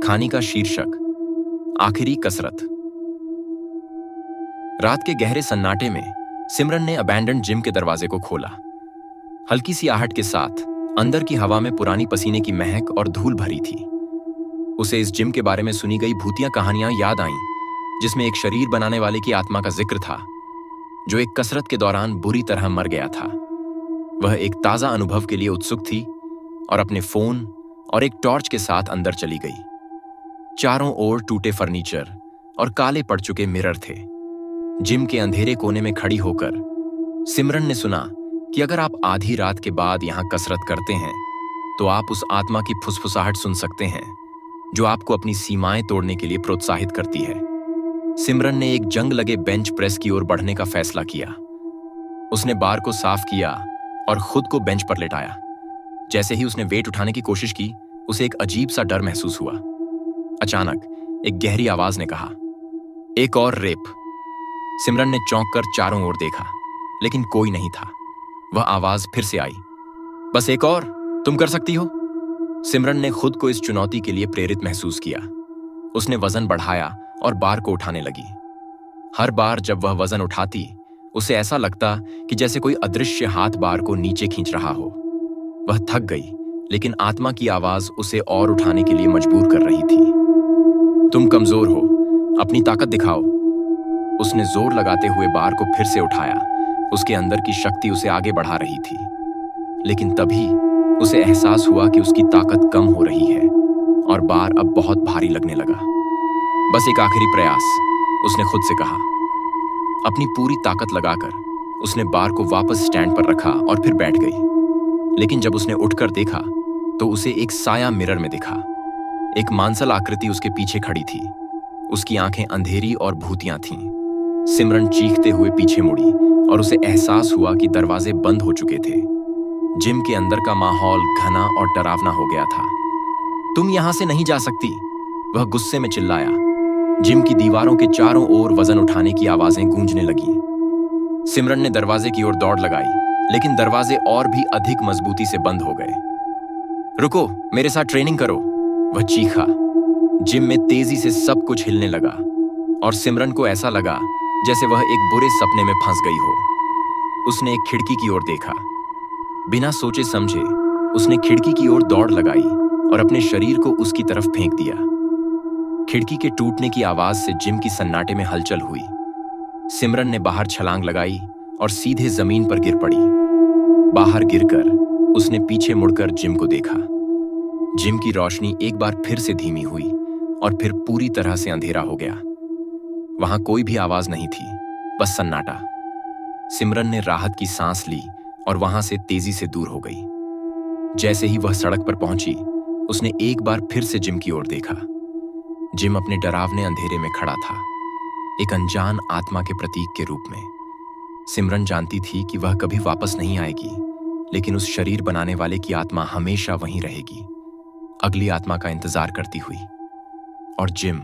कहानी का शीर्षक आखिरी कसरत। रात के गहरे सन्नाटे में सिमरन ने अबैंडन्ड जिम के दरवाजे को खोला। हल्की सी आहट के साथ अंदर की हवा में पुरानी पसीने की महक और धूल भरी थी। उसे इस जिम के बारे में सुनी गई भूतिया कहानियां याद आईं, जिसमें एक शरीर बनाने वाले की आत्मा का जिक्र था जो एक कसरत के दौरान बुरी तरह मर गया था। वह एक ताजा अनुभव के लिए उत्सुक थी और अपने फोन और एक टॉर्च के साथ अंदर चली गई। चारों ओर टूटे फर्नीचर और काले पड़ चुके मिरर थे। जिम के अंधेरे कोने में खड़ी होकर सिमरन ने सुना कि अगर आप आधी रात के बाद यहां कसरत करते हैं तो आप उस आत्मा की फुसफुसाहट सुन सकते हैं जो आपको अपनी सीमाएं तोड़ने के लिए प्रोत्साहित करती है। सिमरन ने एक जंग लगे बेंच प्रेस की ओर बढ़ने का फैसला किया। उसने बार को साफ किया और खुद को बेंच पर लेटाया। जैसे ही उसने वेट उठाने की कोशिश की, उसे एक अजीब सा डर महसूस हुआ। अचानक एक गहरी आवाज ने कहा, एक और रेप। सिमरन ने चौंक कर चारों ओर देखा, लेकिन कोई नहीं था। वह आवाज फिर से आई, बस एक और, तुम कर सकती हो। सिमरन ने खुद को इस चुनौती के लिए प्रेरित महसूस किया। उसने वजन बढ़ाया और बार को उठाने लगी। हर बार जब वह वजन उठाती, उसे ऐसा लगता कि जैसे कोई अदृश्य हाथ बार को नीचे खींच रहा हो। वह थक गई, लेकिन आत्मा की आवाज उसे और उठाने के लिए मजबूर कर रही थी। तुम कमजोर हो, अपनी ताकत दिखाओ। उसने जोर लगाते हुए बार को फिर से उठाया। उसके अंदर की शक्ति उसे आगे बढ़ा रही थी, लेकिन तभी उसे एहसास हुआ कि उसकी ताकत कम हो रही है और बार अब बहुत भारी लगने लगा। बस एक आखिरी प्रयास, उसने खुद से कहा। अपनी पूरी ताकत लगाकर उसने बार को वापस स्टैंड पर रखा और फिर बैठ गई। लेकिन जब उसने उठकर देखा तो उसे एक साया मिरर में दिखा। एक मांसल आकृति उसके पीछे खड़ी थी। उसकी आंखें अंधेरी और भूतियां थीं। सिमरन चीखते हुए पीछे मुड़ी और उसे एहसास हुआ कि दरवाजे बंद हो चुके थे। जिम के अंदर का माहौल घना और डरावना हो गया था। तुम यहां से नहीं जा सकती, वह गुस्से में चिल्लाया। जिम की दीवारों के चारों ओर वजन उठाने की आवाजें गूंजने लगीं। सिमरन ने दरवाजे की ओर दौड़ लगाई, लेकिन दरवाजे और भी अधिक मजबूती से बंद हो गए। रुको, मेरे साथ ट्रेनिंग करो, वह चीखा। जिम में तेजी से सब कुछ हिलने लगा और सिमरन को ऐसा लगा जैसे वह एक बुरे सपने में फंस गई हो। उसने एक खिड़की की ओर देखा। बिना सोचे समझे उसने खिड़की की ओर दौड़ लगाई और अपने शरीर को उसकी तरफ फेंक दिया। खिड़की के टूटने की आवाज से जिम की सन्नाटे में हलचल हुई। सिमरन ने बाहर छलांग लगाई और सीधे जमीन पर गिर पड़ी। बाहर गिरकर उसने पीछे मुड़कर जिम को देखा। जिम की रोशनी एक बार फिर से धीमी हुई और फिर पूरी तरह से अंधेरा हो गया। वहां कोई भी आवाज नहीं थी, बस सन्नाटा। सिमरन ने राहत की सांस ली और वहां से तेजी से दूर हो गई। जैसे ही वह सड़क पर पहुंची, उसने एक बार फिर से जिम की ओर देखा। जिम अपने डरावने अंधेरे में खड़ा था, एक अनजान आत्मा के प्रतीक के रूप में। सिमरन जानती थी कि वह कभी वापस नहीं आएगी, लेकिन उस शरीर बनाने वाले की आत्मा हमेशा वहीं रहेगी, अगली आत्मा का इंतजार करती हुई। और जिम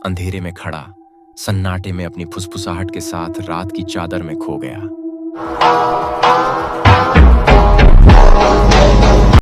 अंधेरे में खड़ा सन्नाटे में अपनी फुसफुसाहट के साथ रात की चादर में खो गया।